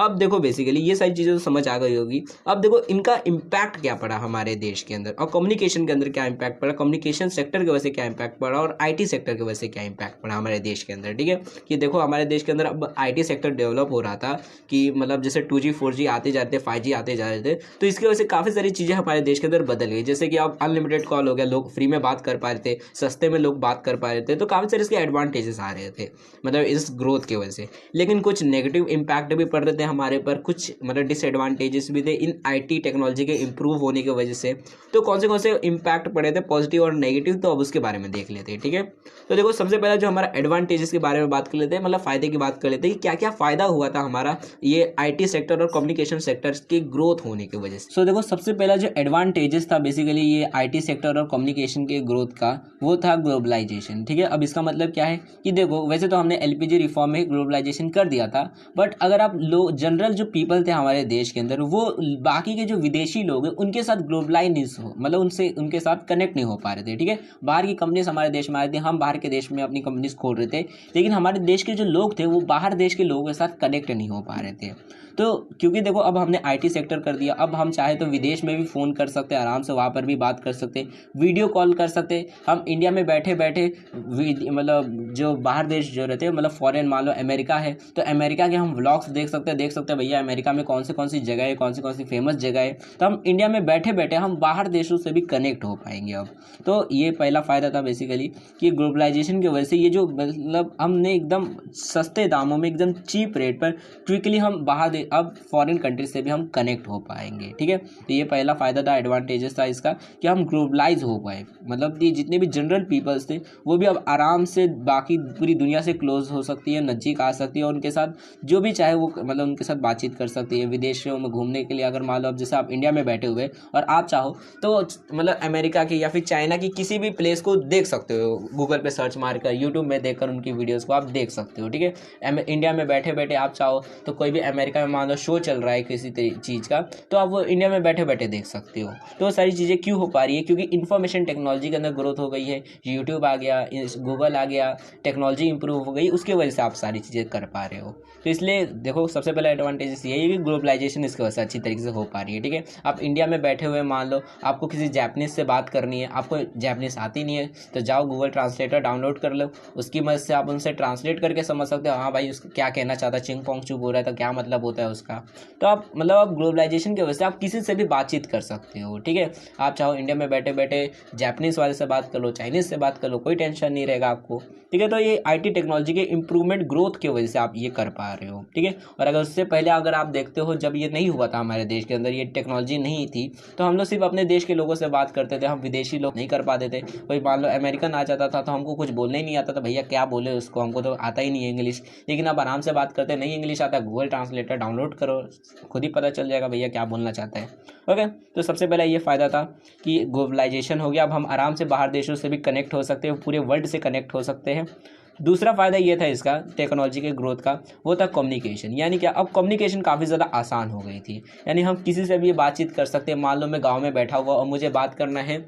अब देखो बेसिकली ये सारी चीज़ें तो समझ आ गई होगी। अब देखो इनका इम्पैक्ट क्या पड़ा हमारे देश के अंदर, और कम्युनिकेशन के अंदर क्या इम्पैक्ट पड़ा, कम्युनिकेशन सेक्टर की वजह से क्या इम्पैक्ट पड़ा, और आईटी सेक्टर की वजह से क्या इम्पैक्ट पड़ा हमारे देश के अंदर। ठीक है, कि देखो हमारे देश के अंदर अब आईटी सेक्टर डेवलप हो रहा था कि मतलब जैसे 2G 4G आते जाते 5G आते जा रहे थे, तो इसकी वजह से काफ़ी सारी चीज़ें हमारे देश के अंदर बदल गई। जैसे कि अब अनलिमिटेड कॉल हो गया, लोग फ्री में बात कर पा रहे थे, सस्ते में लोग बात कर पा रहे थे, तो काफ़ी सारे इसके एडवांटेजेस आ रहे थे मतलब इस ग्रोथ की वजह से। लेकिन कुछ नेगेटिव इम्पैक्ट भी पड़ रहे थे हमारे पर, कुछ मतलब डिसएडवांटेजेस भी थे इन आईटी टेक्नोलॉजी के इम्प्रूव होने की वजह से। तो कौन से इम्पैक्ट पड़े थे पॉजिटिव और नेगेटिव, तो अब उसके बारे में देख लेते हैं। ठीक है, तो देखो सबसे पहले जो हमारा एडवांटेजेस के बारे में बात कर लेते हैं, मतलब फ़ायदे की बात कर लेते हैं कि क्या क्या फ़ायदा हुआ था हमारा ये आईटी सेक्टर और कम्युनिकेशन सेक्टर की ग्रोथ होने की वजह से। देखो सबसे पहला जो एडवांटेजेस था बेसिकली ये आईटी सेक्टर और कम्युनिकेशन के ग्रोथ का, वो था ग्लोबलाइजेशन। ठीक है, अब इसका मतलब क्या है कि देखो वैसे तो हमने एलपीजी रिफॉर्म में ग्लोबलाइजेशन कर दिया था, बट अगर आप लोग जनरल जो पीपल थे हमारे देश के अंदर, वो बाकी के जो विदेशी लोग हैं उनके साथ ग्लोबलाइज नहीं हो, मतलब उनके साथ कनेक्ट नहीं हो पा रहे थे। ठीक है, बाहर की कंपनीज हमारे देश में आ रही थी, हम बाहर के देश में अपनी कंपनीज खोल रहे थे, लेकिन हमारे देश के जो लोग थे वो बाहर देश के लोगों के साथ कनेक्ट नहीं हो पा रहे थे। तो क्योंकि देखो अब हमने आईटी सेक्टर कर दिया, अब हम चाहे तो विदेश में भी फ़ोन कर सकते हैं, आराम से वहाँ पर भी बात कर सकते हैं, वीडियो कॉल कर सकते हैं। हम इंडिया में बैठे बैठे मतलब जो बाहर देश जो रहते हैं, मतलब फॉरेन मान लो अमेरिका है, तो अमेरिका के हम व्लॉग्स देख सकते हैं भैया अमेरिका में कौन सी जगह है, कौन सी फेमस जगह है। तो हम इंडिया में बैठे बैठे हम बाहर देशों से भी कनेक्ट हो पाएंगे अब। तो ये पहला फ़ायदा था बेसिकली कि ग्लोबलाइजेशन की वजह से ये जो मतलब हमने एकदम सस्ते दामों में एकदम चीप रेट पर क्विकली हम बाहर अब फॉरेन कंट्री से भी हम कनेक्ट हो पाएंगे। ठीक है, तो ये पहला फ़ायदा था, एडवांटेजेस था इसका कि हम ग्लोबलाइज हो पाए, मतलब कि जितने भी जनरल पीपल्स थे वो भी अब आराम से बाकी पूरी दुनिया से क्लोज हो सकती है, नज़दीक आ सकती है, और उनके साथ जो भी चाहे वो मतलब उनके साथ बातचीत कर सकती है। विदेशों में घूमने के लिए अगर मान लो अब जैसे आप इंडिया में बैठे हुए और आप चाहो तो मतलब अमेरिका की या फिर चाइना की किसी भी प्लेस को देख सकते हो, गूगल पे सर्च मारकर, यूट्यूब में देखकर उनकी वीडियोज़ को आप देख सकते हो। ठीक है, इंडिया में बैठे बैठे आप चाहो तो कोई भी अमेरिका में मान लो शो चल रहा है किसी चीज़ का, तो आप वो इंडिया में बैठे बैठे देख सकते हो। तो वो सारी चीज़ें क्यों हो पा रही है, क्योंकि इन्फॉर्मेशन टेक्नोलॉजी के अंदर ग्रोथ हो गई है, यूट्यूब आ गया, गूगल आ गया, टेक्नोलॉजी इंप्रूव हो गई, उसकी वजह से आप सारी चीज़ें कर पा रहे हो। तो इसलिए देखो सबसे पहला एडवांटेज ये है कि ग्लोबलाइजेशन इसकी वजह से अच्छी तरीके से हो पा रही है। ठीक है, आप इंडिया में बैठे हुए मान लो आपको किसी जैपनीज़ से बात करनी है, आपको जैपनीज़ आती नहीं है, तो जाओ गूगल ट्रांसलेटर डाउनलोड कर लो, उसकी मदद से आप उनसे ट्रांसलेट करके समझ सकते हो, हाँ भाई उसको क्या कहना चाहता है, चिंग पोंग चू बोल रहा है तो क्या मतलब होता है उसका। तो आप मतलब आप ग्लोबलाइजेशन की वजह से आप किसी से भी बातचीत कर सकते हो। ठीक है, आप चाहो इंडिया में बैठे बैठे जैपनीज़ वाले से बात कर लो, चाइनीज़ से बात कर लो, कोई टेंशन नहीं रहेगा आपको। ठीक है, तो ये आईटी टेक्नोलॉजी के इंप्रूवमेंट ग्रोथ की वजह से आप ये कर पा रहे हो। ठीक है, और अगर उससे पहले अगर आप देखते हो जब ये नहीं हुआ था हमारे देश के अंदर, ये टेक्नोलॉजी नहीं थी, तो हम लोग सिर्फ अपने देश के लोगों से बात करते थे, हम विदेशी लोग नहीं कर पाते थे। कोई मान लो अमेरिकन आ जाता था तो हमको कुछ बोलने ही नहीं आता था, भैया क्या बोले उसको, हमको तो आता ही नहीं है इंग्लिश। लेकिन अब आराम से बात करते, नहीं इंग्लिश आता, गूगल ट्रांसलेटर डाउनलोड करो, खुद ही पता चल जाएगा भैया क्या बोलना चाहता है। ओके, तो सबसे पहला ये फ़ायदा था कि ग्लोबलाइजेशन हो गया, अब हम आराम से बाहर देशों से भी कनेक्ट हो सकते हैं, पूरे वर्ल्ड से कनेक्ट हो सकते हैं। दूसरा फ़ायदा ये था इसका टेक्नोलॉजी के ग्रोथ का, वो था कम्युनिकेशन। यानी क्या, अब कम्युनिकेशन काफ़ी ज़्यादा आसान हो गई थी, यानी हम किसी से भी बातचीत कर सकते हैं। मान लो मैं गांव में बैठा हुआ और मुझे बात करना है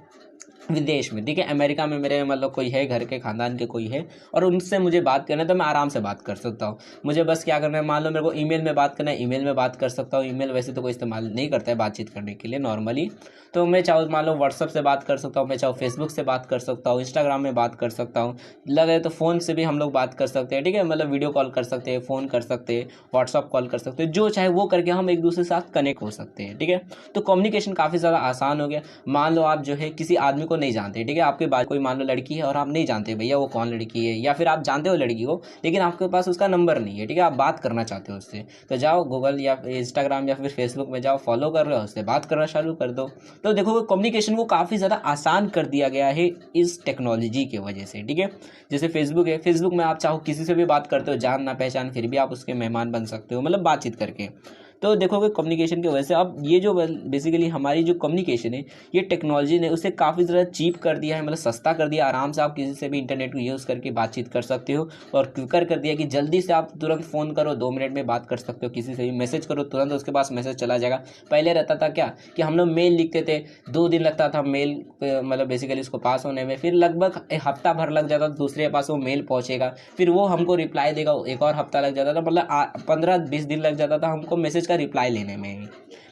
विदेश में, ठीक है, अमेरिका में मेरे मतलब कोई है, घर के खानदान के कोई है, और उनसे मुझे बात करना है, तो मैं आराम से बात कर सकता हूँ। मुझे बस क्या करना है, मान लो मेरे को ईमेल में बात करना है, ईमेल में बात कर सकता हूँ। ईमेल वैसे तो कोई इस्तेमाल नहीं करता है बातचीत करने के लिए नॉर्मली, तो मैं चाहो मान लो व्हाट्सअप से बात कर सकता हूँ, मैं चाहो फेसबुक से बात कर सकता हूँ, इंस्टाग्राम में बात कर सकता हूँ, लगे तो फ़ोन से भी हम लोग बात कर सकते हैं। ठीक है, मतलब वीडियो कॉल कर सकते हैं, फ़ोन कर सकते हैं, व्हाट्सअप कॉल कर सकते हैं, जो चाहे वो करके हम एक दूसरे के साथ कनेक्ट हो सकते हैं। ठीक है, तो कम्युनिकेशन काफ़ी ज़्यादा आसान हो गया। मान लो आप जो है किसी आदमी को नहीं जानते, ठीक है, आपके बाद कोई मान लो लड़की है और आप नहीं जानते भैया वो कौन लड़की है, या फिर आप जानते हो लड़की को लेकिन आपके पास उसका नंबर नहीं है, ठीक है, आप बात करना चाहते हो उससे, तो जाओ गूगल या इंस्टाग्राम या फिर फेसबुक में जाओ, फॉलो कर लो, उससे बात करना चालू कर दो। तो देखो कम्युनिकेशन को काफ़ी ज़्यादा आसान कर दिया गया है इस टेक्नोलॉजी की वजह से। ठीक है, जैसे फेसबुक है, फेसबुक में आप चाहो किसी से भी बात करते हो, जान ना पहचान, फिर भी आप उसके मेहमान बन सकते हो, मतलब बातचीत करके। तो देखोगे कम्युनिकेशन की वजह से अब ये जो बेसिकली हमारी जो कम्युनिकेशन है ये टेक्नोलॉजी ने उसे काफ़ी ज़्यादा चीप कर दिया है, मतलब सस्ता कर दिया। आराम से आप किसी से भी इंटरनेट को यूज़ करके बातचीत कर सकते हो और क्विकर कर दिया कि जल्दी से आप तुरंत फ़ोन करो 2 मिनट में बात कर सकते हो, किसी से भी मैसेज करो तुरंत उसके पास मैसेज चला जाएगा। पहले रहता था क्या कि हम लोग मेल लिखते थे, 2 दिन लगता था मेल मतलब बेसिकली उसको पास होने में, फिर लगभग हफ्ता भर लग जाता था दूसरे के पास वो मेल पहुंचेगा, फिर वो हमको रिप्लाई देगा, एक और हफ्ता लग जाता था, मतलब 15-20 दिन लग जाता था हमको मैसेज का रिप्लाई लेने में ही।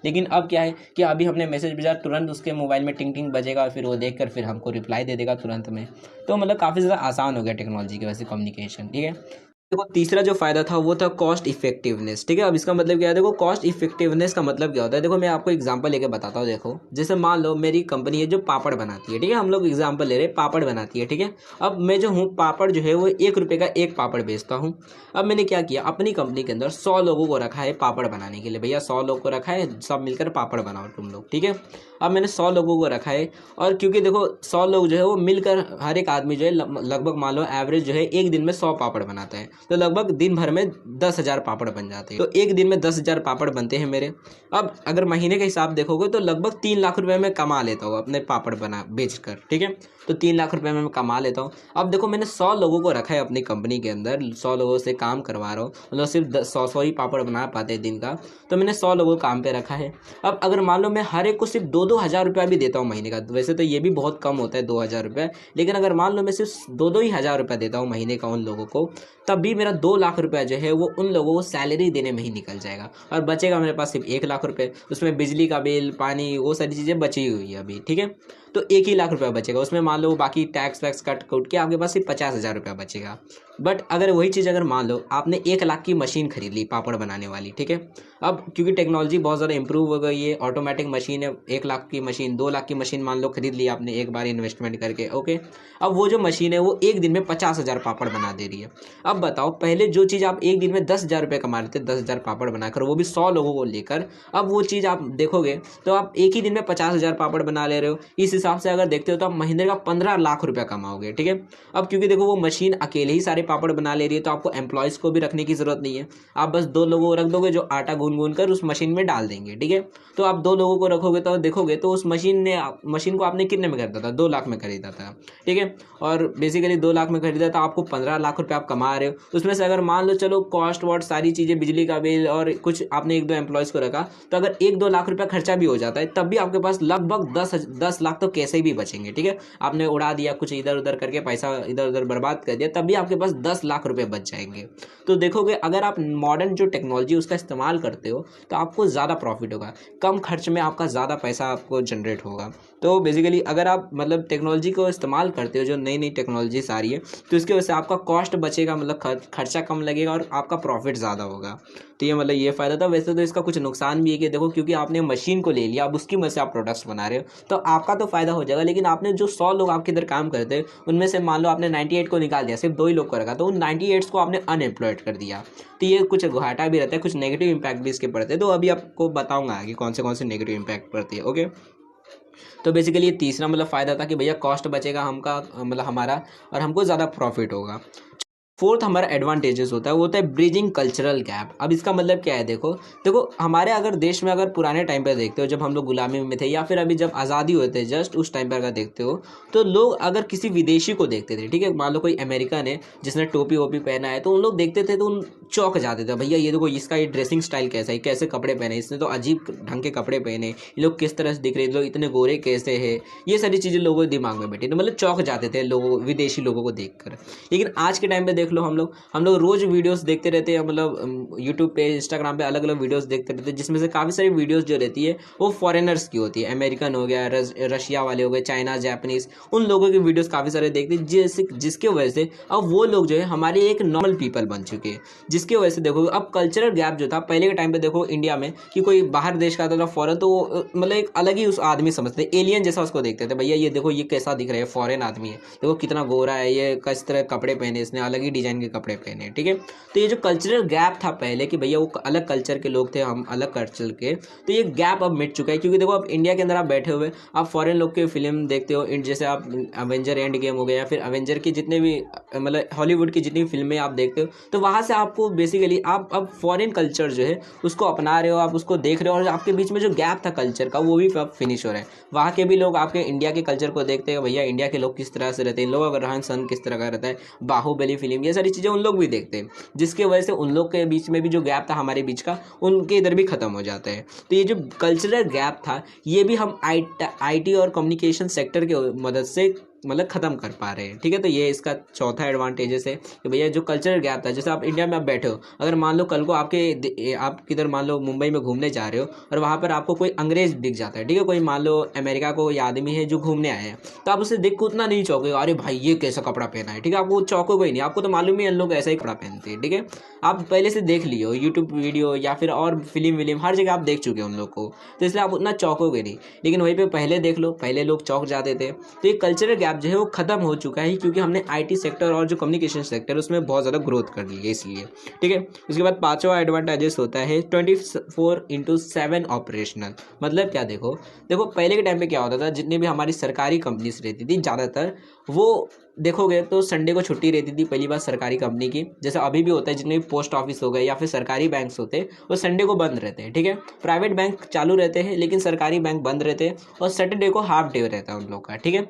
लेकिन अब क्या है कि अभी हमने मैसेज भेजा तुरंत उसके मोबाइल में टिंग टिंग बजेगा और फिर वो देखकर फिर हमको रिप्लाई दे देगा तुरंत में। तो मतलब काफ़ी ज़्यादा आसान हो गया टेक्नोलॉजी की वजह से कम्युनिकेशन, ठीक है। देखो तीसरा जो फायदा था वो था कॉस्ट इफेक्टिवनेस, ठीक है। अब इसका मतलब क्या है, देखो कॉस्ट इफेक्टिवनेस का मतलब क्या होता है, देखो मैं आपको एग्जांपल लेके बताता हूँ। देखो जैसे मान लो मेरी कंपनी है जो पापड़ बनाती है, ठीक है, हम लोग एग्जांपल ले रहे हैं, पापड़ बनाती है, ठीक है। अब मैं जो हूँ पापड़ जो है वो 1 रुपये का एक पापड़ बेचता हूँ। अब मैंने क्या किया, अपनी कंपनी के अंदर 100 लोगों को रखा है पापड़ बनाने के लिए, भैया 100 लोग को रखा है, सब मिलकर पापड़ बनाओ तुम लोग, ठीक है। अब मैंने 100 लोगों को रखा है और क्योंकि देखो 100 लोग जो है वो मिलकर हर एक आदमी जो है लगभग मान लो एवरेज जो है एक दिन में 100 पापड़ बनाता है, तो लगभग दिन भर में 10,000 पापड़ बन जाते हैं। तो एक दिन में 10,000 पापड़ बनते हैं मेरे। अब अगर महीने के हिसाब देखोगे तो लगभग 3 लाख रुपए मैं कमा लेता हूँ अपने पापड़ बना बेच कर, ठीक है। तो 3 लाख रुपए में मैं कमा लेता हूँ। अब देखो मैंने 100 लोगों को रखा है अपनी कंपनी के अंदर, 100 लोगों से काम करवा रहा हूँ, मतलब सिर्फ 100 ही पापड़ बना पाते हैं दिन का, तो मैंने 100 लोगों को काम पे रखा है। अब अगर मान लो मैं हर एक को सिर्फ 2-2 हज़ार रुपया भी देता हूँ महीने का, वैसे तो ये भी बहुत कम होता है 2,000 रुपये, लेकिन अगर मान लो मैं सिर्फ 2-2 ही हज़ार रुपया देता हूँ महीने का उन लोगों को, तब भी मेरा 2 लाख रुपया जो है वो उन लोगों को सैलरी देने में ही निकल जाएगा और बचेगा मेरे पास सिर्फ 1 लाख रुपये। उसमें बिजली का बिल, पानी, वो सारी चीज़ें बची हुई है अभी, ठीक है। तो 1 ही लाख रुपया बचेगा, उसमें मान लो बाकी टैक्स वैक्स कट के आपके पास सिर्फ 50,000 रुपया बचेगा। बट अगर वही चीज़ अगर मान लो आपने 1 लाख की मशीन खरीद ली पापड़ बनाने वाली, ठीक है। अब क्योंकि टेक्नोलॉजी बहुत ज़्यादा इंप्रूव हो गई है, ऑटोमेटिक मशीन है, 1 लाख की मशीन, 2 लाख की मशीन मान लो खरीद ली आपने एक बार इन्वेस्टमेंट करके, ओके। अब वो जो मशीन है वो एक दिन में 50,000 पापड़ बना दे रही है। अब बताओ पहले जो चीज़ आप एक दिन में 10,000 रुपये कमा रहे थे, 10,000 पापड़ बनाकर, वो भी 100 लोगों को लेकर, अब वो चीज़ आप देखोगे तो आप एक ही दिन में 50,000 पापड़ बना ले रहे हो। इस हिसाब से अगर देखते हो तो आप महीने का 15 लाख रुपया कमाओगे, ठीक है। अब क्योंकि देखो वो मशीन अकेले ही सारे पापड़ बना ले रही है, तो आपको एम्प्लॉयज़ को भी रखने की ज़रूरत नहीं है, आप बस 2 लोगों को रख दोगे जो आटा गूंद कर उस मशीन में डाल देंगे, ठीक है। तो आप 2 लोगों को रखोगे तो देखोगे तो उस मशीन को आपने कितने में खरीदा था, 2 लाख में खरीदा था, ठीक है। और बेसिकली 2 लाख में खरीदा था, आपको 15 लाख रुपये आप कमा रहे हो। उसमें से अगर मान लो चलो कॉस्ट वॉस्ट सारी चीज़ें, बिजली का बिल और कुछ आपने 1-2 एम्प्लॉयज़ को रखा, तो अगर 1-2 लाख रुपया खर्चा भी हो जाता है तब भी आपके पास लगभग 10 लाख तो कैसे भी बचेंगे, ठीक है। आपने उड़ा दिया कुछ इधर उधर करके, पैसा इधर उधर बर्बाद कर दिया, तब भी आपके पास 10 लाख रुपए बच जाएंगे। तो देखोगे अगर आप मॉडर्न जो टेक्नोलॉजी उसका इस्तेमाल करते हो तो आपको ज़्यादा प्रॉफिट होगा, कम खर्च में आपका ज़्यादा पैसा आपको जनरेट होगा। तो बेसिकली अगर आप मतलब टेक्नोलॉजी को इस्तेमाल करते हो, जो नई नई टेक्नोलॉजीज आ रही है, तो इसकी वजह से आपका कॉस्ट बचेगा, मतलब खर्चा कम लगेगा और आपका प्रॉफिट ज़्यादा होगा। तो ये मतलब ये फ़ायदा था। वैसे तो इसका कुछ नुकसान भी है कि देखो क्योंकि आपने मशीन को ले लिया, अब उसकी वजह से आप प्रोडक्ट्स बना रहे हो, तो आपका तो फ़ायदा हो जाएगा, लेकिन आपने जो 100 लोग आपके इधर काम करते हैं उनमें से मान लो आपने 98 को निकाल दिया, सिर्फ 2 ही लोग को रखा, तो उन 98 को आपने अनएम्प्लॉयड कर दिया। तो ये कुछ घाटा भी रहता है, कुछ नेगेटिव इम्पैक्ट भी इसके पड़ते हैं। तो अभी आपको बताऊंगा आगे कौन से नेगेटिव इम्पैक्ट पड़ती है, ओके। तो बेसिकली ये तीसरा मतलब फ़ायदा था कि भैया कॉस्ट बचेगा हमका, मतलब हमारा, और हमको ज़्यादा प्रॉफिट होगा। फोर्थ हमारा एडवांटेजेस होता है, वो होता है ब्रिजिंग कल्चरल गैप। अब इसका मतलब क्या है, देखो हमारे अगर देश में अगर पुराने टाइम पर देखते हो जब हम लोग गुलामी में थे, या फिर अभी जब आज़ादी हुए थे जस्ट उस टाइम पर अगर देखते हो, तो लोग अगर किसी विदेशी को देखते थे, ठीक है, मान लो कोई अमेरिकन है जिसने टोपी वोपी पहना है, तो उन लोग देखते थे तो उन चौंक जाते थे, भैया ये देखो इसका ये ड्रेसिंग स्टाइल कैसा है, कैसे कपड़े पहने, इसने तो अजीब ढंग के कपड़े पहने, ये लोग किस तरह से दिख रहे हैं, लोग इतने गोरे कैसे है, ये सारी चीज़ें लोगों के दिमाग में बैठी, तो मतलब चौंक जाते थे लोगों, विदेशी लोगों को देखकर। लेकिन आज के टाइम पे देख लो, हम लोग रोज़ वीडियोस देखते रहते हैं, मतलब यूट्यूब पे, इंस्टाग्राम पे अलग अलग वीडियोस देखते रहते हैं, जिसमें से काफ़ी सारी वीडियोस जो रहती है वो फॉरेनर्स की होती है, अमेरिकन हो गया, रशिया वाले हो गए, चाइना, जापानीज़, उन लोगों की वीडियोस काफ़ी सारे देखते हैं, जिसके वजह से अब वो लोग जो है हमारे एक नॉर्मल पीपल बन चुके हैं, जिसकी वजह से देखो अब कल्चरल गैप जो था पहले के टाइम पे, देखो इंडिया में कि कोई बाहर देश का था फॉरेन, तो वो मतलब एक अलग ही उस आदमी समझते, एलियन जैसा उसको देखते थे, भैया ये देखो ये कैसा दिख रहा है, फॉरेन आदमी है, देखो कितना गोरा है, ये किस तरह कपड़े पहने, इसने अलग ही डिज़ाइन के कपड़े पहने, ठीक है। तो ये जो कल्चरल गैप था पहले कि भैया वो अलग कल्चर के लोग थे, हम अलग कल्चर के, तो ये गैप अब मिट चुका है। क्योंकि देखो, अब इंडिया के अंदर आप बैठे हुए, आप फॉरेन लोग के फिल्म देखते हो, जैसे आप अवेंजर एंड गेम हो गया, या फिर अवेंजर की जितने भी मतलब हॉलीवुड की जितनी फिल्में आप देखते हो, तो वहाँ से आपको बेसिकली आप अब फॉरेन कल्चर जो है उसको अपना रहे हो, आप उसको देख रहे हो, और आपके बीच में जो गैप था कल्चर का वो भी अब फिनिश हो रहा है। वहाँ के भी लोग आपके इंडिया के कल्चर को देखते हैं, भैया इंडिया के लोग किस तरह से रहते हैं, इन लोगों का रहन सहन किस तरह का रहता है, बाहुबली फिल्म, ये सारी चीज़ें उन लोग भी देखते हैं, जिसकी वजह से उन लोग के बीच में भी जो गैप था हमारे बीच का, उनके इधर भी खत्म हो जाता है। तो ये जो कल्चरल गैप था, ये भी हम IT और कम्युनिकेशन सेक्टर के मदद से मतलब ख़त्म कर पा रहे हैं, ठीक है। तो ये इसका चौथा एडवांटेजेस है कि भैया जो कल्चरल गैप था, जैसे आप इंडिया में आप बैठे हो, अगर मान लो कल को आप किधर मान लो मुंबई में घूमने जा रहे हो, और वहाँ पर आपको कोई अंग्रेज दिख जाता है, ठीक है, कोई मान लो अमेरिका को कोई आदमी है जो घूमने आए हैं, तो आप उसे देख को उतना नहीं चौंके, अरे भाई ये कैसा कपड़ा पहना है, ठीक है, आपको चौंकोगे ही नहीं, आपको तो मालूम ही इन लोग ऐसा ही कपड़ा पहनते हैं, ठीक है। आप पहले से देख लियो यूट्यूब वीडियो या फिर और फिल्म हर जगह आप देख चुके हैं उन लोग को, तो इसलिए आप उतना चौंकोगे नहीं। लेकिन वहीं पे पहले देख लो, पहले लोग चौंक जाते थे। तो ये कल्चरल गैप जो है वो खत्म हो चुका है, क्योंकि हमने IT सेक्टर और जो कम्युनिकेशन सेक्टर उसमें बहुत ज़्यादा ग्रोथ कर ली है, इसलिए, ठीक है। उसके बाद पांचवा एडवांटेजेस होता है 24/7 ऑपरेशनल। मतलब क्या, देखो पहले के टाइम पे क्या होता था, जितनी भी हमारी सरकारी कंपनीज रहती थी ज़्यादातर, वो देखोगे तो संडे को छुट्टी रहती थी, पहली बात सरकारी कंपनी की। जैसे अभी भी होता है, जितने भी पोस्ट ऑफिस हो गए या फिर सरकारी बैंक्स होते हैं वो संडे को बंद रहते हैं, ठीक है। प्राइवेट बैंक चालू रहते हैं लेकिन सरकारी बैंक बंद रहते हैं, और सैटरडे को हाफ डे रहता है उन लोग का, ठीक है।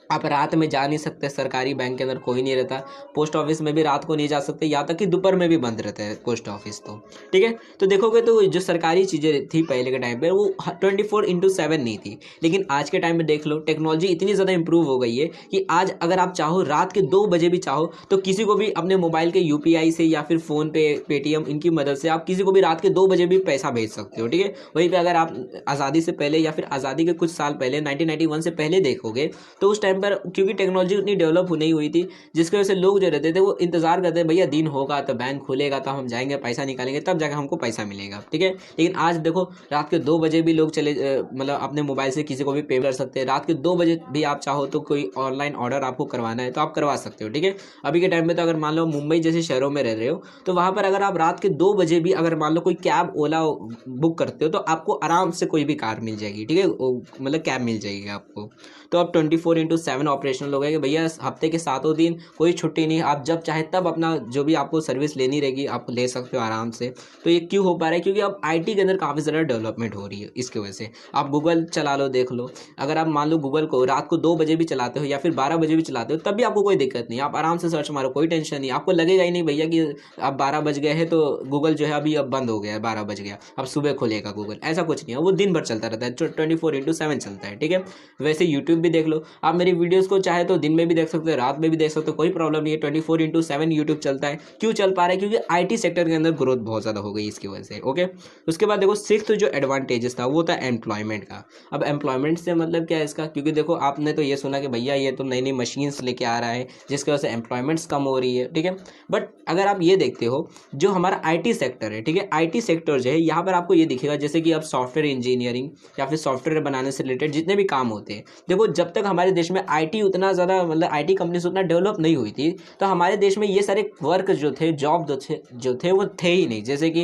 आप रात में जा नहीं सकते, सरकारी बैंक के अंदर कोई नहीं रहता, पोस्ट ऑफिस में भी रात को नहीं जा सकते, यहाँ तक कि दोपहर में भी बंद रहता है पोस्ट ऑफिस, तो ठीक है। तो देखोगे तो जो सरकारी चीज़ें थी पहले के टाइम पे वो 24/7 नहीं थी। लेकिन आज के टाइम में देख लो, टेक्नोलॉजी इतनी ज़्यादा इंप्रूव हो गई है कि आज अगर आप चाहो रात के 2 बजे भी चाहो तो किसी को भी अपने मोबाइल के UPI से या फिर फ़ोन पे, पेटीएम, इनकी मदद से आप किसी को भी रात के 2 बजे भी पैसा भेज सकते हो, ठीक है। वहीं पर अगर आप आज़ादी से पहले या फिर आज़ादी के कुछ साल पहले 1991 से पहले देखोगे तो उस टाइम पर, क्योंकि टेक्नोलॉजी उतनी डेवलप नहीं हुई थी, जिसकी वजह से लोग जो रहते थे वो इंतजार करते भैया दिन होगा तो बैंक खुलेगा तो हम जाएंगे पैसा निकालेंगे तब जाकर हमको पैसा मिलेगा, ठीक है। लेकिन आज देखो रात के 2 बजे भी लोग चले मतलब अपने मोबाइल से किसी को भी पे कर सकते हैं। रात के 2 बजे भी आप चाहो तो कोई ऑनलाइन ऑर्डर आपको करवाना है तो आप करवा सकते हो, ठीक है। अभी के टाइम में तो अगर मान लो मुंबई जैसे शहरों में रह रहे हो तो वहाँ पर अगर आप रात के 2 बजे भी अगर मान लो कोई कैब ओला बुक करते हो तो आपको आराम से कोई भी कार मिल जाएगी, ठीक है, मतलब कैब मिल जाएगी आपको। तो अब 24/7 ऑपरेशनल हो गया कि भैया हफ्ते के 7 दिन कोई छुट्टी नहीं, आप जब चाहे तब अपना जो भी आपको सर्विस लेनी रहेगी आप ले सकते हो आराम से। तो ये क्यों हो पा रहा है, क्योंकि अब IT के अंदर काफ़ी ज़्यादा डेवलपमेंट हो रही है। इसकी वजह से आप गूगल चला लो, देख लो, अगर आप मान लो गूगल को रात को 2 बजे भी चलाते हो या फिर 12 बजे भी चलाते हो तब भी आपको कोई दिक्कत नहीं, आप आराम से सर्च मारो, कोई टेंशन नहीं, आपको लगेगा ही नहीं भैया कि अब 12 बज गए हैं तो गूगल जो है अभी अब बंद हो गया है, 12 बज गया अब सुबह खुलेगा गूगल, ऐसा कुछ नहीं है, वो दिन भर चलता रहता है, 24/7 चलता है, ठीक है। वैसे यूट्यूब भी देख लो, आप मेरी वीडियोस को चाहे तो दिन में भी देख सकते हो, रात में भी देख सकते हो, कोई प्रॉब्लम नहीं है, 24/7 यूट्यूब चलता है। क्यों चल पा रहा है, क्योंकि IT सेक्टर के अंदर ग्रोथ बहुत ज़्यादा हो गई इसकी वजह से, ओके। उसके बाद देखो सिक्स्थ जो एडवांटेजेस था वो था एम्प्लॉयमेंट का। अब एम्प्लॉयमेंट से मतलब क्या है इसका, क्योंकि देखो आपने तो ये सुना कि भैया ये तो नई नई मशीन्स लेके आ रहा है जिसकी वजह से एम्प्लॉयमेंट्स कम हो रही है, ठीक है। बट अगर आप ये देखते हो जो हमारा IT सेक्टर है, ठीक है, IT सेक्टर जो है यहाँ पर आपको ये दिखेगा जैसे कि अब सॉफ्टवेयर इंजीनियरिंग या फिर सॉफ्टवेयर बनाने से रिलेटेड जितने भी काम होते हैं, देखो जब तक हमारे देश में IT उतना ज़्यादा मतलब IT कंपनीज उतना डेवलप नहीं हुई थी तो हमारे देश में ये सारे वर्क जो थे, जॉब जो थे वो थे ही नहीं। जैसे कि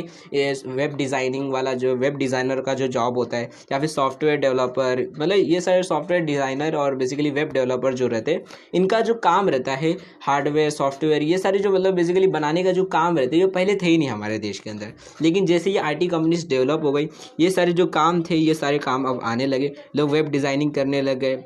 वेब डिज़ाइनिंग वाला, जो वेब डिज़ाइनर का जो जॉब होता है, या फिर सॉफ्टवेयर डेवलपर, मतलब ये सारे सॉफ्टवेयर डिज़ाइनर और बेसिकली वेब डेवलपर जो रहते हैं इनका जो काम रहता है हार्डवेयर सॉफ्टवेयर ये सारे जो मतलब बेसिकली बनाने का जो काम रहते हैं ये पहले थे ही नहीं हमारे देश के अंदर। लेकिन जैसे ये IT कंपनीज डेवलप हो गई, ये सारे जो काम थे ये सारे काम अब आने लगे, लोग वेब डिज़ाइनिंग करने लग गए,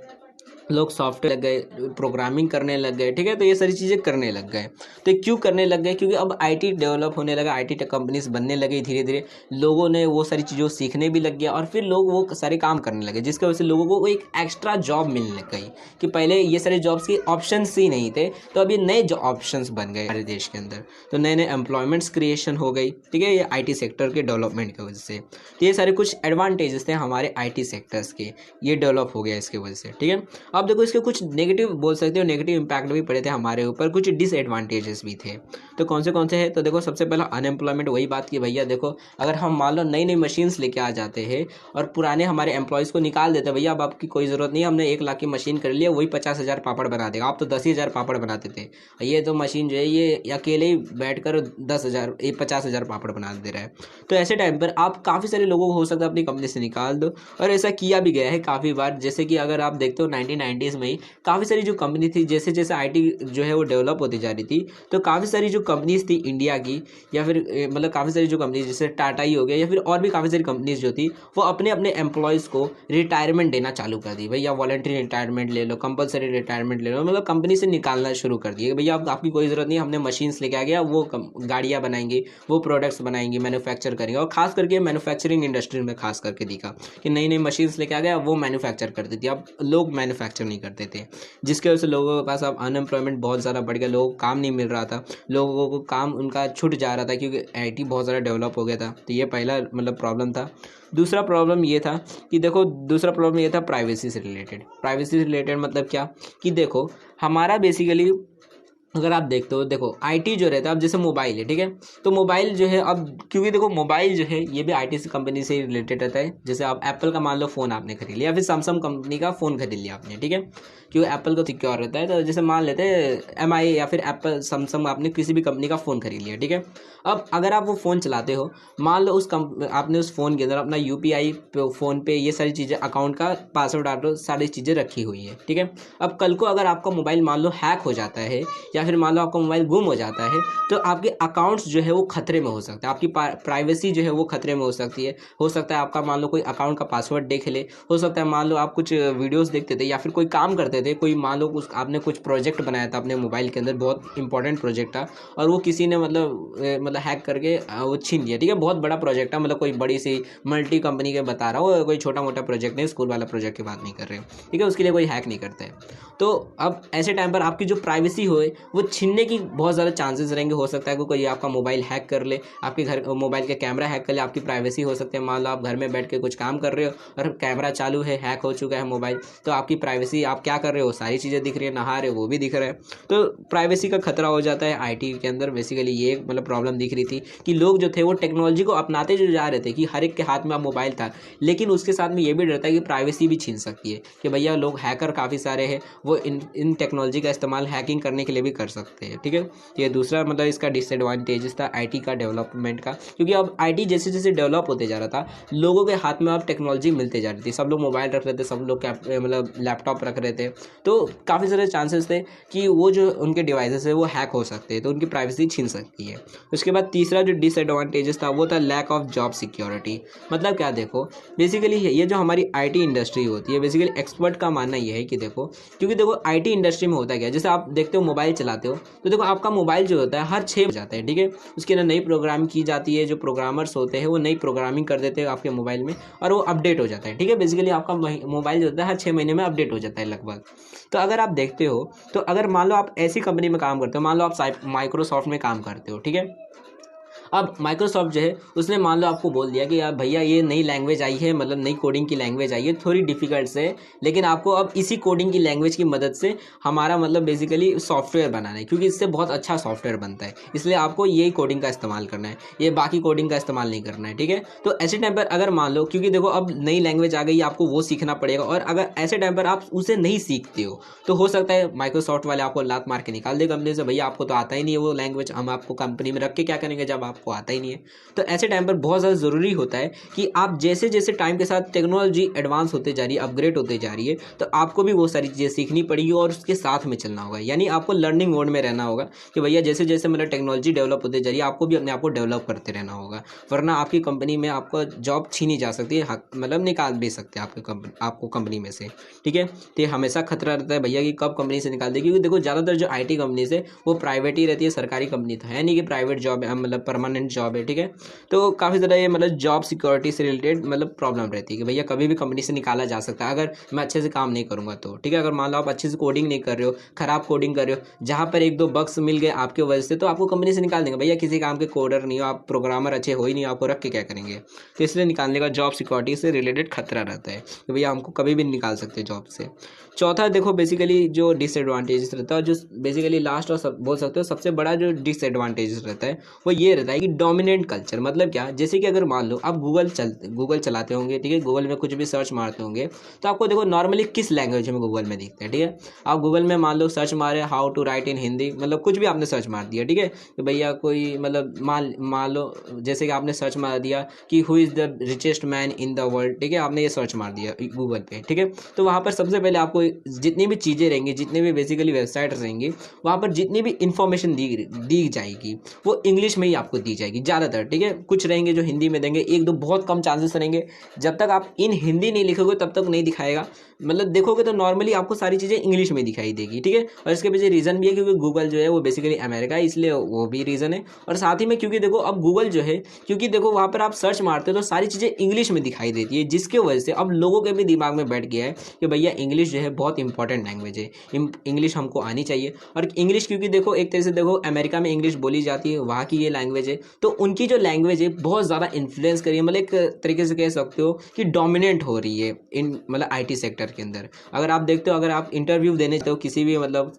लोग सॉफ्टवेयर लग गए, प्रोग्रामिंग करने लग गए, ठीक है। तो ये सारी चीज़ें करने लग गए। तो ये क्यों करने लग गए, क्योंकि अब IT डेवलप होने लगा, IT कंपनीज बनने लगी, धीरे धीरे लोगों ने वो सारी चीज़ों सीखने भी लग गया और फिर लोग वो सारे काम करने लगे, जिसकी वजह से लोगों को एक एक्स्ट्रा जॉब मिलने लग गई कि पहले ये सारे जॉब्स के ऑप्शंस ही नहीं थे, तो अभी नए जो ऑप्शंस बन गए हमारे देश के अंदर, तो नए नए एम्प्लॉयमेंट्स क्रिएशन हो गई, ठीक है, ये IT सेक्टर के डेवलपमेंट की वजह से। तो ये सारे कुछ एडवांटेजेस थे हमारे IT सेक्टर्स के, ये डेवलप हो गया इसकी वजह से, ठीक है। अब देखो इसके कुछ नेगेटिव बोल सकते हो, नेगेटिव इम्पैक्ट भी पड़े थे हमारे ऊपर, कुछ डिसएडवांटेजेस भी थे। तो कौन से हैं? तो देखो सबसे पहला अनएम्प्लॉयमेंट, वही बात की भैया देखो अगर हम मान लो नई नई मशीन्स लेके आ जाते हैं और पुराने हमारे एम्प्लॉयज़ को निकाल देते हैं, भैया अब आपकी कोई ज़रूरत नहीं है, हमने 1 लाख की मशीन कर लिया, वही 50,000 पापड़ बना देगा। आप तो 10,000 पापड़ बनाते थे, ये तो मशीन जो है ये अकेले ही बैठकर 10,000 ये 50,000 पापड़ बना दे रहा है। तो ऐसे टाइम पर आप काफ़ी सारे लोगों को हो सकता है अपनी कंपनी से निकाल दो, और ऐसा किया भी गया है काफ़ी बार। जैसे कि अगर आप देखते हो 1990s में ही काफ़ी सारी जो कंपनी थी, जैसे जैसे आईटी जो है वो डेवलप होती जा रही थी, तो काफ़ी सारी जो कंपनीज थी इंडिया की, या फिर मतलब काफ़ी सारी जो कंपनीज जैसे टाटा ही हो गया, या फिर और भी काफ़ी सारी कंपनीज जो थी वो अपने अपने एम्प्लॉयज़ को रिटायरमेंट देना चालू कर दी। भैया वॉलंटरी रिटायरमेंट ले लो, कंपलसरी रिटायरमेंट ले लो, मतलब कंपनी से निकालना शुरू कर दिए। भैया अब आपकी कोई ज़रूरत नहीं, हमने मशीन्स लेके आ गया, वो गाड़ियाँ बनाएंगी, वो प्रोडक्ट्स बनाएंगी, मैन्युफैक्चर करेंगे। और खास करके मैन्युफैक्चरिंग इंडस्ट्री में खास करके दिखा कि नई नई मशीन्स लेके आ गया, वो मैन्युफैक्चर करती थी। अब लोग मैन्युफैक्चर नहीं करते थे, जिसकी वजह से लोगों के पास अब अनएम्प्लॉयमेंट बहुत ज़्यादा बढ़ गया, लोगों को काम नहीं मिल रहा था, लोगों को काम उनका छूट जा रहा था क्योंकि आईटी बहुत ज़्यादा डेवलप हो गया था। तो ये पहला मतलब प्रॉब्लम था। दूसरा प्रॉब्लम ये था कि देखो दूसरा प्रॉब्लम ये था प्राइवेसी से रिलेटेड। प्राइवेसी से रिलेटेड मतलब क्या कि देखो हमारा बेसिकली अगर आप देखते हो, देखो आईटी जो रहता है, अब जैसे मोबाइल है, ठीक है, तो मोबाइल जो है अब क्योंकि देखो मोबाइल जो है ये भी आईटी से कंपनी से रिलेटेड रहता है। जैसे आप एप्पल का मान लो फ़ोन आपने खरीद लिया, फिर सैमसंग कंपनी का फ़ोन खरीद लिया आपने, ठीक है, क्योंकि एप्पल को सिक्योर रहता है। तो जैसे मान लेते हैं एमआई या फिर एप्पल सैमसंग, आपने किसी भी कंपनी का फ़ोन खरीद लिया, ठीक है। अब अगर आप वो फ़ोन चलाते हो, मान लो आपने उस फ़ोन के अंदर अपना यूपीआई फ़ोन पे ये सारी चीज़ें, अकाउंट का पासवर्ड डालो, सारी चीज़ें रखी हुई है, ठीक है। अब कल को अगर आपका मोबाइल मान लो हैक हो जाता है, या फिर मान लो आपका मोबाइल गुम हो जाता है, तो आपके अकाउंट्स जो है वो खतरे में हो सकता है, आपकी प्राइवेसी जो है वो खतरे में हो सकती है। हो सकता है आपका मान लो कोई अकाउंट का पासवर्ड देख ले, हो सकता है मान लो आप कुछ वीडियोस देखते थे या फिर कोई काम करते थे, कोई मान लो आपने कुछ प्रोजेक्ट बनाया था अपने मोबाइल के अंदर, बहुत इंपॉर्टेंट प्रोजेक्ट था, और वो किसी ने मतलब हैक करके वो छीन लिया, ठीक है। बहुत बड़ा प्रोजेक्ट है, मतलब कोई बड़ी सी मल्टी कंपनी के बता रहा हूँ, कोई छोटा मोटा प्रोजेक्ट नहीं, स्कूल वाला प्रोजेक्ट की बात नहीं कर रहे हो, ठीक है, उसके लिए कोई हैक नहीं करते हैं। तो अब ऐसे टाइम पर आपकी जो प्राइवेसी होए वो छीनने की बहुत ज़्यादा चांसेस रहेंगे। हो सकता है कि कोई आपका मोबाइल हैक कर ले, आपके घर मोबाइल के कैमरा हैक कर ले, आपकी प्राइवेसी हो सकती है। मान लो आप घर में बैठ के कुछ काम कर रहे हो और कैमरा चालू है, हैक हो चुका है मोबाइल, तो आपकी प्राइवेसी, आप क्या कर रहे हो, सारी चीज़ें दिख रही है, नहा रहे हो वो भी दिख रहा है, तो प्राइवेसी का खतरा हो जाता है आईटी के अंदर। बेसिकली ये मतलब प्रॉब्लम दिख रही थी कि लोग जो थे वो टेक्नोलॉजी को अपनाते जो जा रहे थे कि हर एक के हाथ में अब मोबाइल था, लेकिन उसके साथ में ये भी डर था कि प्राइवेसी भी छीन सकती है, कि भैया लोग हैकर काफ़ी सारे हैं, वो इन टेक्नोलॉजी का इस्तेमाल हैकिंग करने के लिए भी कर सकते हैं, ठीक है। ये दूसरा मतलब इसका डिसएडवांटेजेस था आईटी का डेवलपमेंट का, क्योंकि अब आईटी जैसे जैसे डेवलप होते जा रहा था, लोगों के हाथ में अब टेक्नोलॉजी मिलते जा रही थी, सब लोग मोबाइल रख रहे थे, सब लोग मतलब लैपटॉप रख रहे थे, तो काफ़ी सारे चांसेस थे कि वो जो उनके डिवाइसेस है वो हैक हो सकते हैं, तो उनकी प्राइवेसी छीन सकती है। उसके बाद तीसरा जो डिसएडवांटेजेस था वो था लैक ऑफ जॉब सिक्योरिटी। मतलब क्या, देखो बेसिकली ये जो हमारी आईटी इंडस्ट्री होती है, बेसिकली एक्सपर्ट का मानना ये है कि देखो, क्योंकि देखो आईटी इंडस्ट्री में होता क्या है, जैसे आप देखते हो मोबाइल चलाते हो, तो देखो आपका मोबाइल जो होता है हर 6 जाता है, ठीक है, उसके अंदर नई प्रोग्राम की जाती है, जो प्रोग्रामर्स होते हैं वो नई प्रोग्रामिंग कर देते हैं आपके मोबाइल में, और वो अपडेट हो जाता है, ठीक है। बेसिकली आपका मोबाइल जो होता है हर 6 महीने में अपडेट हो जाता है लगभग। तो अगर आप देखते हो, तो अगर मान लो आप ऐसी कंपनी में काम करते हो, मान लो आप माइक्रोसॉफ्ट में काम करते हो, ठीक है। अब माइक्रोसॉफ्ट जो है उसने मान लो आपको बोल दिया कि यार भैया ये नई लैंग्वेज आई है, मतलब नई कोडिंग की लैंग्वेज आई है, थोड़ी डिफिकल्ट से, लेकिन आपको अब इसी कोडिंग की लैंग्वेज की मदद से हमारा मतलब बेसिकली सॉफ्टवेयर बनाना है, क्योंकि इससे बहुत अच्छा सॉफ्टवेयर बनता है, इसलिए आपको यही कोडिंग का इस्तेमाल करना है, ये बाकी कोडिंग का इस्तेमाल नहीं करना है, ठीक है। तो ऐसे टाइम पर अगर मान लो, क्योंकि देखो अब नई लैंग्वेज आ गई, आपको वो सीखना पड़ेगा, और अगर ऐसे टाइम पर आप उसे नहीं सीखते हो तो हो सकता है माइक्रोसॉफ्ट वाले आपको लात मार के निकाल दे कंपनी से, भैया आपको तो आता ही नहीं है वो लैंग्वेज, हम आपको कंपनी में रख के क्या करेंगे जब आपको आता ही नहीं है। तो ऐसे टाइम पर बहुत ज़्यादा ज़रूरी होता है कि आप जैसे जैसे टाइम के साथ टेक्नोलॉजी एडवांस होते जा रही है, अपग्रेड होते जा रही है, तो आपको भी वो सारी चीज़ें सीखनी पड़ेगी और उसके साथ में चलना होगा, यानी आपको लर्निंग मोड में रहना होगा कि भैया जैसे जैसे मतलब टेक्नोलॉजी डेवलप होते जा रही है, आपको भी अपने आप को डेवलप करते रहना होगा, वरना आपकी कंपनी में आपको जॉब छीनी जा सकती है, मतलब निकाल भी सकते हैं आपको कंपनी में से, ठीक है। तो ये हमेशा खतरा रहता है भैया कि कब कंपनी से निकाल देगी, क्योंकि देखो ज़्यादातर जो आईटी कंपनी से वो प्राइवेट ही रहती है, सरकारी कंपनी तो है नहीं कि प्राइवेट जॉब मतलब परमानेंट परमानेंट जॉब है, ठीक है। तो काफ़ी ज़्यादा ये मतलब जॉब सिक्योरिटी से रिलेटेड मतलब प्रॉब्लम रहती है कि भैया कभी भी कंपनी से निकाला जा सकता है अगर मैं अच्छे से काम नहीं करूँगा तो, ठीक है। अगर मान लो आप अच्छे से कोडिंग नहीं कर रहे हो, ख़राब कोडिंग कर रहे हो, जहाँ पर एक दो बग्स मिल गए आपके वजह से, तो आपको कंपनी से निकाल देंगे। भैया किसी काम के कोडर नहीं हो आप, प्रोग्रामर अच्छे हो ही नहीं, आपको रख के क्या करेंगे। तो इसलिए निकालने का जॉब सिक्योरिटी से रिलेटेड खतरा रहता है कि भैया हमको कभी भी निकाल सकते जॉब से। चौथा देखो बेसिकली जो डिसएडवांटेजेस रहता है, जो बेसिकली लास्ट और सब बोल सकते हो सबसे बड़ा जो डिसएडवांटेजेस रहता है वो ये रहता है कि डोमिनेंट कल्चर। मतलब क्या, जैसे कि अगर मान लो आप गूगल चलाते होंगे, ठीक है, गूगल में कुछ भी सर्च मारते होंगे तो आपको देखो नॉर्मली किस लैंग्वेज में गूगल में दिखता है, ठीक है। आप गूगल में मान लो सर्च मारे हाउ टू राइट इन हिंदी, मतलब कुछ भी आपने सर्च मार दिया, ठीक है, कि भैया कोई मतलब मान लो जैसे कि आपने सर्च मार दिया कि who is the richest man in the world, ठीक है, आपने ये सर्च मार दिया गूगल पे, ठीक है। तो वहाँ पर सबसे पहले आपको जितनी भी चीज़ें रहेंगी, जितने भी बेसिकली वेबसाइट्स रहेंगी, वहाँ पर जितनी भी इंफॉर्मेशन दी जाएगी वो इंग्लिश में ही आपको दी जाएगी ज़्यादातर, ठीक है। कुछ रहेंगे जो हिंदी में देंगे, एक दो बहुत कम चांसेस रहेंगे। जब तक आप इन हिंदी नहीं लिखोगे तब तक नहीं दिखाएगा, मतलब देखोगे तो नॉर्मली आपको सारी चीज़ें इंग्लिश में दिखाई देगी, ठीक है। और इसके पीछे रीज़न भी है क्योंकि गूगल जो है वो बेसिकली अमेरिका है, इसलिए वो भी रीज़न है। और साथ ही में क्योंकि देखो अब गूगल जो है, क्योंकि देखो वहाँ पर आप सर्च मारते हो तो सारी चीज़ें इंग्लिश में दिखाई देती है, जिसके वजह से अब लोगों के भी दिमाग में बैठ गया है कि भैया इंग्लिश जो है बहुत इंपॉर्टेंट लैंग्वेज है, इंग्लिश हमको आनी चाहिए। और इंग्लिश क्योंकि देखो एक तरह से देखो अमेरिका में इंग्लिश बोली जाती है, वहाँ की ये लैंग्वेज है, तो उनकी जो लैंग्वेज है बहुत ज़्यादा इन्फ्लुएंस करी है, मतलब एक तरीके से कह सकते हो कि डोमिनेंट हो रही है इन मतलब आईटी सेक्टर के अंदर। अगर आप देखते हो, अगर आप इंटरव्यू देने जाते हो किसी भी मतलब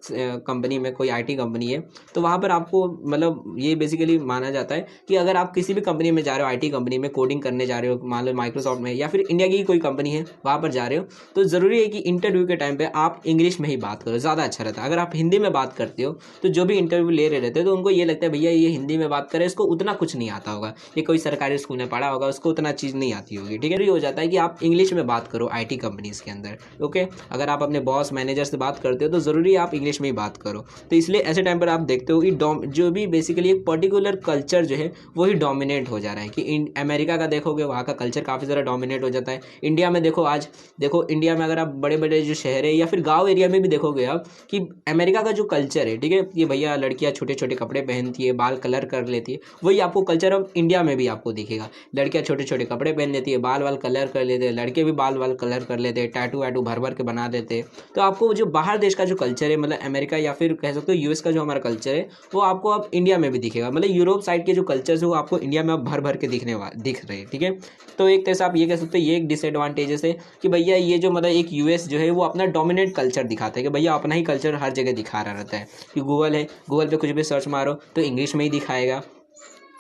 कंपनी में, कोई आईटी कंपनी है, तो वहाँ पर आपको मतलब ये बेसिकली माना जाता है कि अगर आप किसी भी कंपनी में जा रहे हो, आईटी कंपनी में कोडिंग करने जा रहे हो, मान लो माइक्रोसॉफ्ट में या फिर इंडिया की कोई कंपनी है वहाँ पर जा रहे हो, तो ज़रूरी है कि इंटरव्यू के टाइम पे आप इंग्लिश में ही बात करो, ज़्यादा अच्छा रहता है। अगर आप हिंदी में बात करते हो तो जो भी इंटरव्यू ले रहे रहते हैं तो उनको ये लगता है भैया ये हिंदी में बात करे, इसको उतना कुछ नहीं आता होगा, ये कोई सरकारी स्कूल में पढ़ा होगा, उसको उतना चीज़ नहीं आती होगी, ठीक है। ये हो जाता है कि आप इंग्लिश में बात करो आईटी कंपनीज़ के अंदर, ओके। अगर आप अपने बॉस मैनेजर से बात करते हो तो ज़रूरी है आप इंग्लिश में ही बात करो। तो इसलिए ऐसे टाइम पर आप देखते हो कि जो भी बेसिकली एक पर्टिकुलर कल्चर जो है वही डोमिनेट हो जा रहा है। कि अमेरिका का देखोगे वहाँ का कल्चर काफ़ी ज़्यादा डोमिनेट हो जाता है। इंडिया में देखो, आज देखो इंडिया में अगर आप बड़े बड़े जो शहर है या फिर गाँव एरिया में भी देखोगे आप कि अमेरिका का जो कल्चर है, ठीक है, कि भैया लड़कियाँ छोटे छोटे कपड़े पहनती है, बाल कलर कर लेती है, वही आपको कल्चर अब इंडिया में भी आपको दिखेगा। लड़कियाँ छोटे छोटे कपड़े पहन लेती है, बाल वाल कलर कर लेते हैं, लड़के भी बाल वाल कलर कर लेते हैं, टैटू वैटू भर भर के बना देते हैं। तो आपको जो बाहर देश का जो कल्चर है, मतलब अमेरिका या फिर कह सकते हो यूएस का जो हमारा कल्चर है, वो आपको अब इंडिया में भी दिखेगा। मतलब यूरोप साइड के जो कल्चर है वो आपको इंडिया में अब भर भर के दिख रहे हैं, ठीक है। तो एक तरह से आप ये कह सकते हो ये एक डिसएडवांटेजेस है कि भैया ये जो मतलब एक यूएस जो है वो अपना डोमिनेंट कल्चर दिखाता है कि भैया अपना ही कल्चर हर जगह दिखा रहा रहता है। कि गूगल है, गूगल पे कुछ भी सर्च मारो तो इंग्लिश में ही दिखाएगा।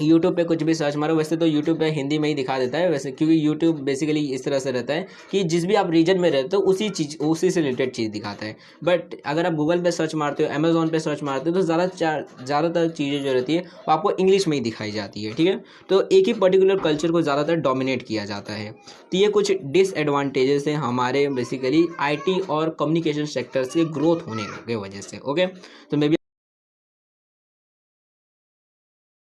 यूट्यूब पे कुछ भी सर्च मारो, वैसे तो यूट्यूब पे हिंदी में ही दिखा देता है वैसे, क्योंकि यूट्यूब बेसिकली इस तरह से रहता है कि जिस भी आप रीजन में रहते हो उसी से रिलेटेड चीज़ दिखाता है। बट अगर आप गूगल पे सर्च मारते हो, अमेजोन पे सर्च मारते हो, तो ज़्यादातर चीज़ें जो रहती है वो आपको इंग्लिश में ही दिखाई जाती है, ठीक है। तो एक ही पर्टिकुलर कल्चर को ज़्यादातर डोमिनेट किया जाता है। तो ये कुछ डिसएडवांटेजेस हैं हमारे बेसिकली आई और कम्युनिकेशन सेक्टर्स के ग्रोथ होने की वजह से, ओके। तो मे बी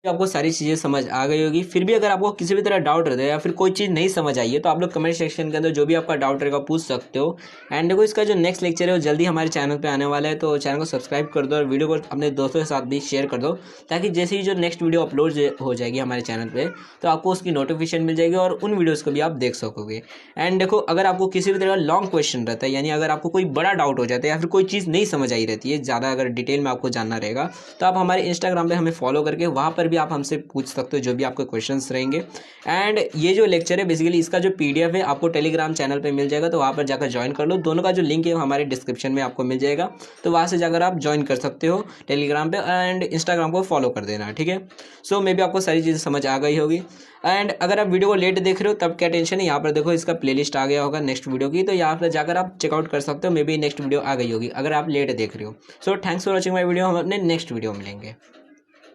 आपको सारी चीज़ें समझ आ गई होगी। फिर भी अगर आपको किसी भी तरह डाउट रहता है या फिर कोई चीज़ नहीं समझ आई है तो आप लोग कमेंट सेक्शन के अंदर जो भी आपका डाउट रहेगा पूछ सकते हो। एंड देखो इसका जो नेक्स्ट लेक्चर है वो जल्दी हमारे चैनल पे आने वाला है, तो चैनल को सब्सक्राइब कर दो और वीडियो को अपने दोस्तों के साथ भी शेयर कर दो, ताकि जैसे ही जो नेक्स्ट वीडियो अपलोड हो जाएगी हमारे चैनल पर तो आपको उसकी नोटिफिकेशन मिल जाएगी और उन वीडियोज़ को भी आप देख सकोगे। एंड देखो अगर आपको किसी भी तरह का लॉन्ग क्वेश्चन रहता है, यानी अगर आपको कोई बड़ा डाउट हो जाता है या फिर कोई चीज़ नहीं समझ आई रहती है, ज़्यादा अगर डिटेल में आपको जानना रहेगा, तो आप हमारे इंस्टाग्राम पे हमें फॉलो करके वहाँ पर भी आप हमसे पूछ सकते हो जो भी आपके क्वेश्चंस रहेंगे। एंड ये जो लेक्चर है बेसिकली इसका जो पीडीएफ है आपको टेलीग्राम चैनल पे मिल जाएगा, तो वहाँ पर जाकर ज्वाइन कर लो। दोनों का जो लिंक है वो हमारे डिस्क्रिप्शन में आपको मिल जाएगा, तो वहाँ से जाकर आप ज्वाइन कर सकते हो टेलीग्राम पे, एंड इंस्टाग्राम को फॉलो कर देना, ठीक है। सो मे बी आपको सारी चीज़ें समझ आ गई होगी। एंड अगर आप वीडियो को लेट देख रहे हो तब क्या टेंशन है, यहाँ पर देखो इसका प्लेलिस्ट आ गया होगा नेक्स्ट वीडियो की, तो यहाँ पर जाकर आप चेकआउट कर सकते हो। मे बी नेक्स्ट वीडियो आ गई होगी अगर आप लेट देख रहे हो। So thanks for watching my video, हम अपने नेक्स्ट वीडियो मिलेंगे।